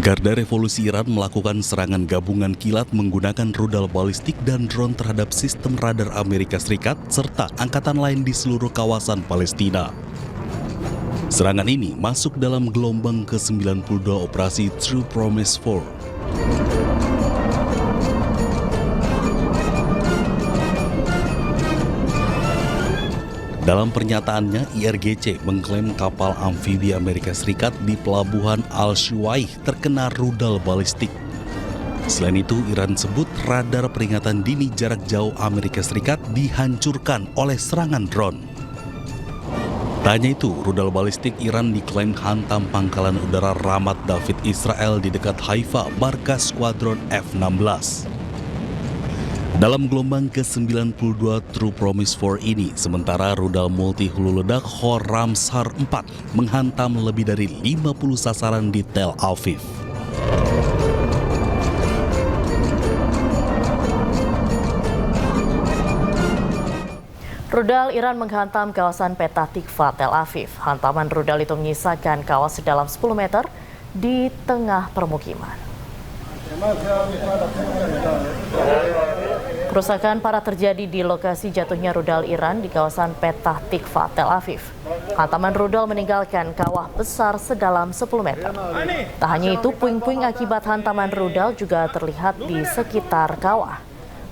Garda Revolusi Iran melakukan serangan gabungan kilat menggunakan rudal balistik dan drone terhadap sistem radar Amerika Serikat serta angkatan lain di seluruh kawasan Palestina. Serangan ini masuk dalam gelombang ke-92 operasi True Promise 4. Dalam pernyataannya, IRGC mengklaim kapal amfibi Amerika Serikat di pelabuhan Al-Shuwaih terkena rudal balistik. Selain itu, Iran sebut radar peringatan dini jarak jauh Amerika Serikat dihancurkan oleh serangan drone. Tak hanya itu, rudal balistik Iran diklaim hantam pangkalan udara Ramat David Israel di dekat Haifa, markas skuadron F-16. Dalam gelombang ke-92 True Promise 4 ini, sementara rudal multi hulu ledak Khorramshahr 4 menghantam lebih dari 50 sasaran di Tel Aviv. Rudal Iran menghantam kawasan Petah Tikva, Tel Aviv. Hantaman rudal itu menyisakan kawah sedalam 10 meter di tengah permukiman. Kerusakan parah terjadi di lokasi jatuhnya rudal Iran di kawasan Petah Tikva, Tel Aviv. Hantaman rudal meninggalkan kawah besar sedalam 10 meter. Tak hanya itu, puing-puing akibat hantaman rudal juga terlihat di sekitar kawah.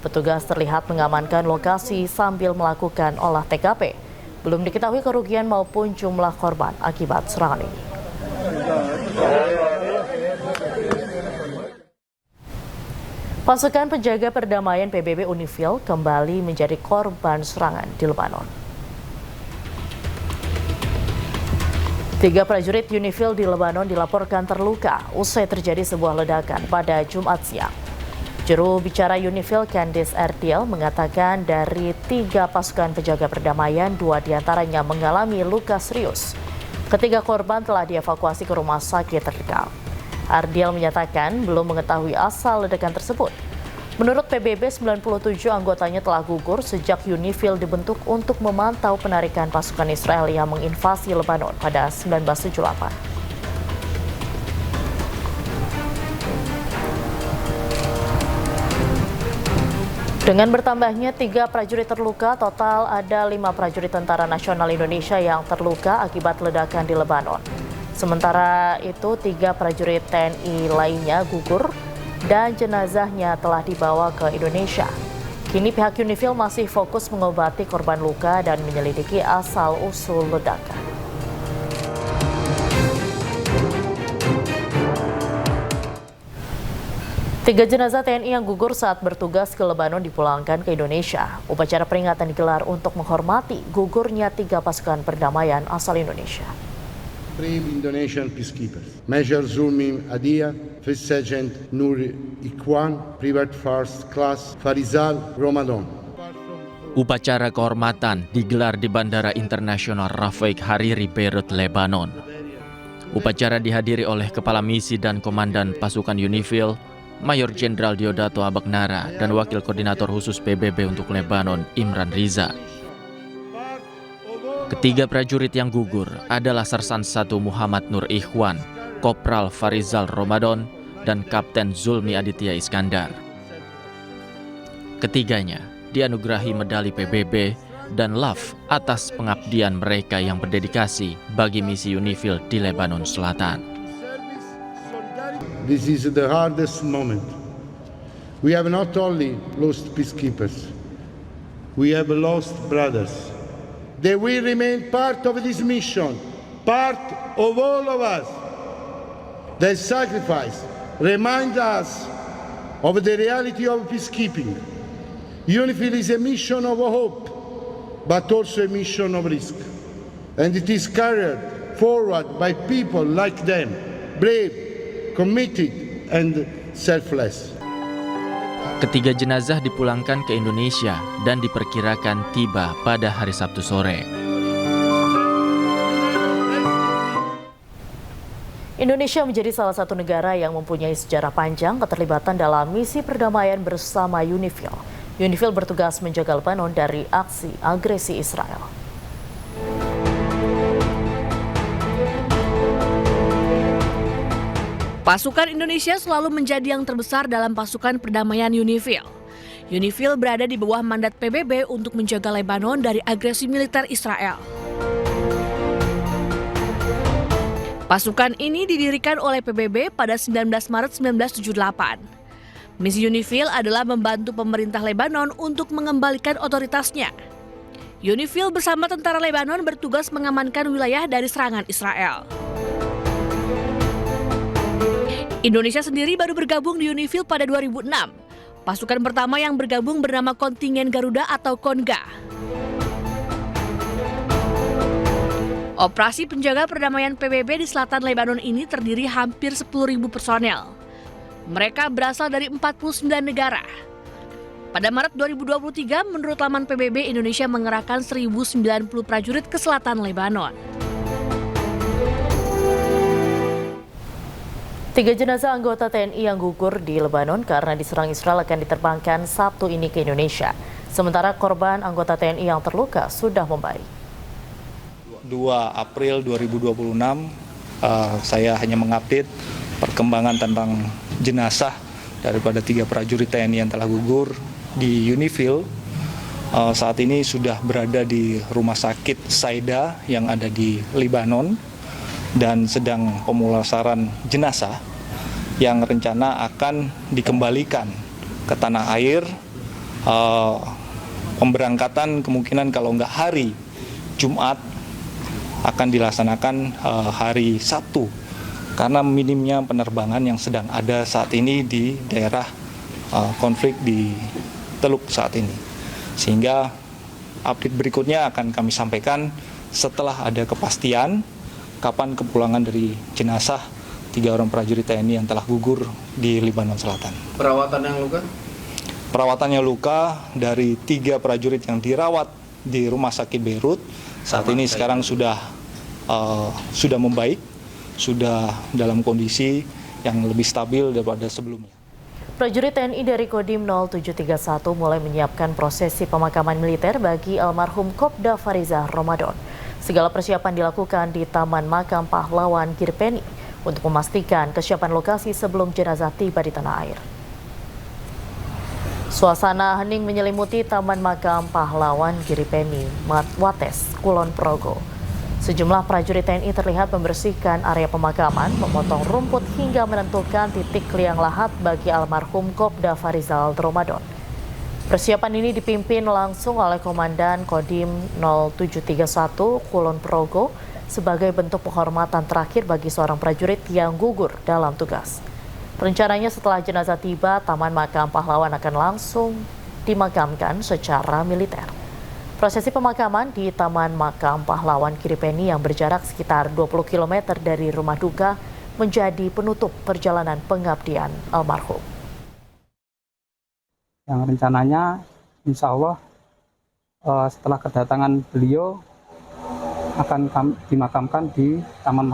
Petugas terlihat mengamankan lokasi sambil melakukan olah TKP. Belum diketahui kerugian maupun jumlah korban akibat serangan ini. Pasukan penjaga perdamaian PBB UNIFIL kembali menjadi korban serangan di Lebanon. 3 prajurit UNIFIL di Lebanon dilaporkan terluka usai terjadi sebuah ledakan pada Jumat siang. Juru bicara UNIFIL Candice Erdil mengatakan dari 3 pasukan penjaga perdamaian, 2 diantaranya mengalami luka serius. Ketiga korban telah dievakuasi ke rumah sakit terdekat. Ardil menyatakan belum mengetahui asal ledakan tersebut. Menurut PBB, 97 anggotanya telah gugur sejak UNIFIL dibentuk untuk memantau penarikan pasukan Israel yang menginvasi Lebanon pada 1978. Dengan bertambahnya 3 prajurit terluka, total ada 5 prajurit Tentara Nasional Indonesia yang terluka akibat ledakan di Lebanon. Sementara itu, 3 prajurit TNI lainnya gugur dan jenazahnya telah dibawa ke Indonesia. Kini pihak UNIFIL masih fokus mengobati korban luka dan menyelidiki asal-usul ledakan. Tiga jenazah TNI yang gugur saat bertugas ke Lebanon dipulangkan ke Indonesia. Upacara peringatan digelar untuk menghormati gugurnya 3 pasukan perdamaian asal Indonesia. 3 Indonesian peacekeepers, Major Zulmi Adia, First Sergeant Nur Ikwan, Private First Class Farizal Ramadan. Upacara kehormatan digelar di Bandara Internasional Rafiq Hariri, Beirut, Lebanon. Upacara dihadiri oleh Kepala Misi dan Komandan Pasukan UNIFIL, Mayor Jenderal Diodato Abagnara, dan Wakil Koordinator Khusus PBB untuk Lebanon, Imran Riza. Ketiga prajurit yang gugur adalah Sersan 1 Muhammad Nur Ikhwan, Kopral Farizal Ramadan, dan Kapten Zulmi Aditya Iskandar. Ketiganya dianugerahi medali PBB dan LAF atas pengabdian mereka yang berdedikasi bagi misi UNIFIL di Lebanon Selatan. This is the hardest moment. We have not only lost peacekeepers, we have lost brothers. They will remain part of this mission, part of all of us. Their sacrifice reminds us of the reality of peacekeeping. UNIFIL is a mission of hope, but also a mission of risk. And it is carried forward by people like them, brave, committed, and selfless. Ketiga jenazah dipulangkan ke Indonesia dan diperkirakan tiba pada hari Sabtu sore. Indonesia menjadi salah satu negara yang mempunyai sejarah panjang keterlibatan dalam misi perdamaian bersama UNIFIL. UNIFIL bertugas menjaga Lebanon dari aksi agresi Israel. Pasukan Indonesia selalu menjadi yang terbesar dalam pasukan perdamaian UNIFIL. UNIFIL berada di bawah mandat PBB untuk menjaga Lebanon dari agresi militer Israel. Pasukan ini didirikan oleh PBB pada 19 Maret 1978. Misi UNIFIL adalah membantu pemerintah Lebanon untuk mengembalikan otoritasnya. UNIFIL bersama tentara Lebanon bertugas mengamankan wilayah dari serangan Israel. Indonesia sendiri baru bergabung di UNIFIL pada 2006. Pasukan pertama yang bergabung bernama Kontingen Garuda atau KONGA. Operasi penjaga perdamaian PBB di selatan Lebanon ini terdiri hampir 10.000 personel. Mereka berasal dari 49 negara. Pada Maret 2023, menurut laman PBB, Indonesia mengerahkan 1.090 prajurit ke selatan Lebanon. 3 jenazah anggota TNI yang gugur di Lebanon karena diserang Israel akan diterbangkan Sabtu ini ke Indonesia. Sementara korban anggota TNI yang terluka sudah membaik. 2 April 2026, saya hanya mengupdate perkembangan tentang jenazah daripada 3 prajurit TNI yang telah gugur di UNIFIL. Saat ini sudah berada di rumah sakit Saida yang ada di Lebanon dan sedang pemulasaran jenazah yang rencana akan dikembalikan ke tanah air. Pemberangkatan kemungkinan kalau nggak hari Jumat akan dilaksanakan hari Sabtu karena minimnya penerbangan yang sedang ada saat ini di daerah konflik di Teluk saat ini. Sehingga update berikutnya akan kami sampaikan setelah ada kepastian kapan kepulangan dari jenazah 3 orang prajurit TNI yang telah gugur di Lebanon Selatan. Perawatan yang luka? Perawatannya luka dari 3 prajurit yang dirawat di Rumah Sakit Beirut saat ini sekarang sudah membaik, sudah dalam kondisi yang lebih stabil daripada sebelumnya. Prajurit TNI dari Kodim 0731 mulai menyiapkan prosesi pemakaman militer bagi almarhum Kopda Farizah Ramadan. Segala persiapan dilakukan di Taman Makam Pahlawan Giripeni untuk memastikan kesiapan lokasi sebelum jenazah tiba di tanah air. Suasana hening menyelimuti Taman Makam Pahlawan Giripeni, Wates, Kulon Progo. Sejumlah prajurit TNI terlihat membersihkan area pemakaman, memotong rumput hingga menentukan titik liang lahat bagi almarhum Kopda Farizal Ramadan. Persiapan ini dipimpin langsung oleh Komandan Kodim 0731 Kulon Progo sebagai bentuk penghormatan terakhir bagi seorang prajurit yang gugur dalam tugas. Rencananya setelah jenazah tiba, Taman Makam Pahlawan akan langsung dimakamkan secara militer. Prosesi pemakaman di Taman Makam Pahlawan Giripeni yang berjarak sekitar 20 km dari rumah duka menjadi penutup perjalanan pengabdian almarhum. Yang rencananya insya Allah setelah kedatangan beliau akan dimakamkan di Taman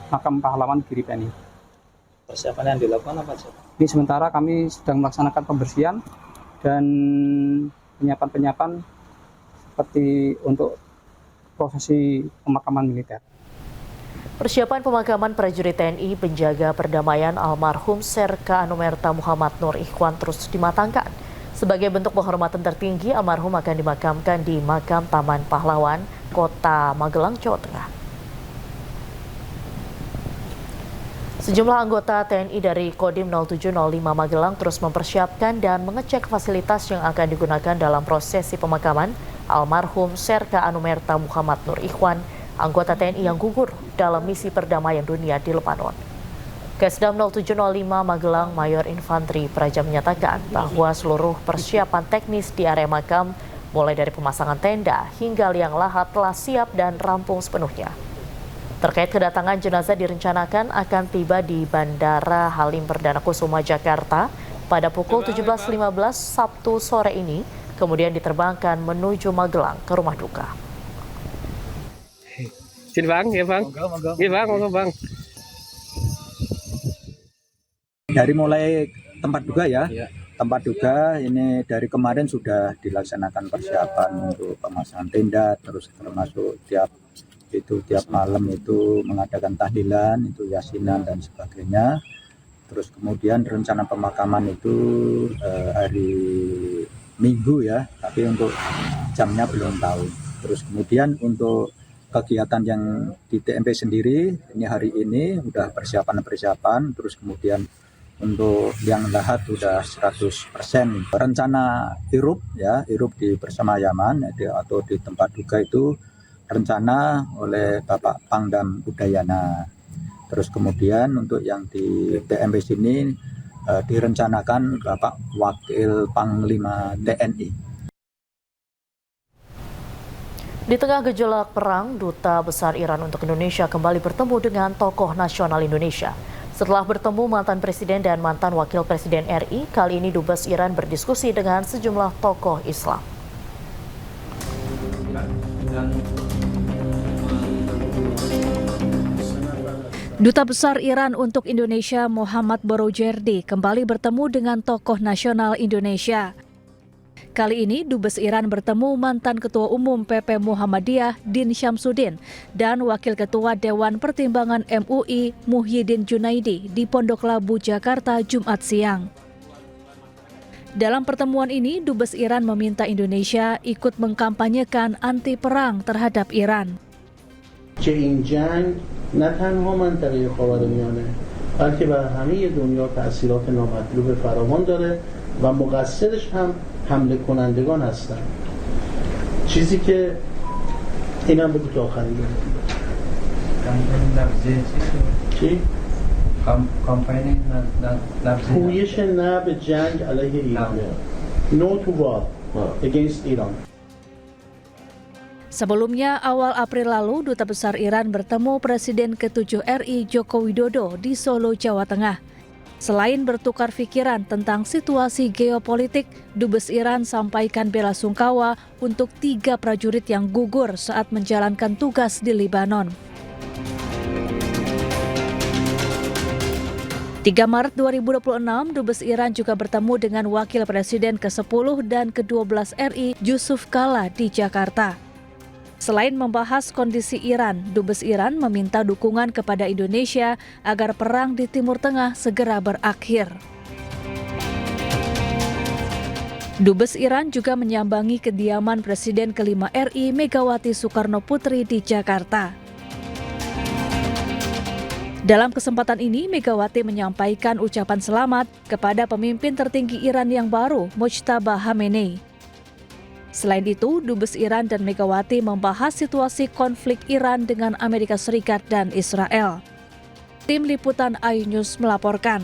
Makam Pahlawan Giripeni. Persiapan yang dilakukan apa sih? Ini sementara kami sedang melaksanakan pembersihan dan penyiapan-penyiapan seperti untuk prosesi pemakaman militer. Persiapan pemakaman prajurit TNI penjaga perdamaian almarhum Serka Anumerta Muhammad Nur Ikhwan terus dimatangkan. Sebagai bentuk penghormatan tertinggi, almarhum akan dimakamkan di Makam Taman Pahlawan, Kota Magelang, Jawa Tengah. Sejumlah anggota TNI dari Kodim 0705 Magelang terus mempersiapkan dan mengecek fasilitas yang akan digunakan dalam prosesi pemakaman almarhum Serka Anumerta Muhammad Nur Ikhwan, anggota TNI yang gugur dalam misi perdamaian dunia di Lebanon. Kesdam 0705 Magelang Mayor Infantri Praja menyatakan bahwa seluruh persiapan teknis di area makam, mulai dari pemasangan tenda hingga liang lahat telah siap dan rampung sepenuhnya. Terkait kedatangan jenazah direncanakan akan tiba di Bandara Halim Perdana Kusuma, Jakarta pada pukul 17.15 Sabtu sore ini, kemudian diterbangkan menuju Magelang ke rumah duka. Sini bang, ya bang, ya bang, bang. Dari mulai tempat duga ya, tempat duga ini dari kemarin sudah dilaksanakan persiapan untuk pemasangan tenda, terus termasuk tiap malam itu mengadakan tahlilan, itu yasinan dan sebagainya. Terus kemudian rencana pemakaman itu hari Minggu ya, tapi untuk jamnya belum tahu. Terus kemudian untuk kegiatan yang di TMP sendiri, ini hari ini udah persiapan, terus kemudian untuk yang lahat udah 100%. Rencana irup di Persemayaman atau di tempat duka itu rencana oleh Bapak Pangdam Udayana. Terus kemudian untuk yang di TMP sini direncanakan Bapak Wakil Panglima TNI. Di tengah gejolak perang, Duta Besar Iran untuk Indonesia kembali bertemu dengan tokoh nasional Indonesia. Setelah bertemu mantan Presiden dan mantan Wakil Presiden RI, kali ini Dubes Iran berdiskusi dengan sejumlah tokoh Islam. Duta Besar Iran untuk Indonesia Muhammad Borojerdi kembali bertemu dengan tokoh nasional Indonesia. Kali ini Dubes Iran bertemu mantan Ketua Umum PP Muhammadiyah Din Syamsuddin dan Wakil Ketua Dewan Pertimbangan MUI Muhyiddin Junaidi di Pondok Labu, Jakarta, Jumat siang. Dalam pertemuan ini, Dubes Iran meminta Indonesia ikut mengkampanyekan anti perang terhadap Iran. نه تنها منطقه خاورمیانه بلکه بر همه دنیا تأثیرات نامطلوب فراوان داره و مقصرش هم حمله کنندگان هستن چیزی که اینم بگو تا آخرین چی؟ کامپین پویش نه به جنگ علیه ایران No to war against Iran. Sebelumnya, awal April lalu, Duta Besar Iran bertemu Presiden ke-7 RI Joko Widodo di Solo, Jawa Tengah. Selain bertukar pikiran tentang situasi geopolitik, Dubes Iran sampaikan bela sungkawa untuk 3 prajurit yang gugur saat menjalankan tugas di Lebanon. 3 Maret 2026, Dubes Iran juga bertemu dengan Wakil Presiden ke-10 dan ke-12 RI Yusuf Kala di Jakarta. Selain membahas kondisi Iran, Dubes Iran meminta dukungan kepada Indonesia agar perang di Timur Tengah segera berakhir. Dubes Iran juga menyambangi kediaman Presiden ke-5 RI Megawati Soekarno Putri di Jakarta. Dalam kesempatan ini, Megawati menyampaikan ucapan selamat kepada pemimpin tertinggi Iran yang baru, Mojtaba Khamenei. Selain itu, Dubes Iran dan Megawati membahas situasi konflik Iran dengan Amerika Serikat dan Israel. Tim Liputan iNews melaporkan.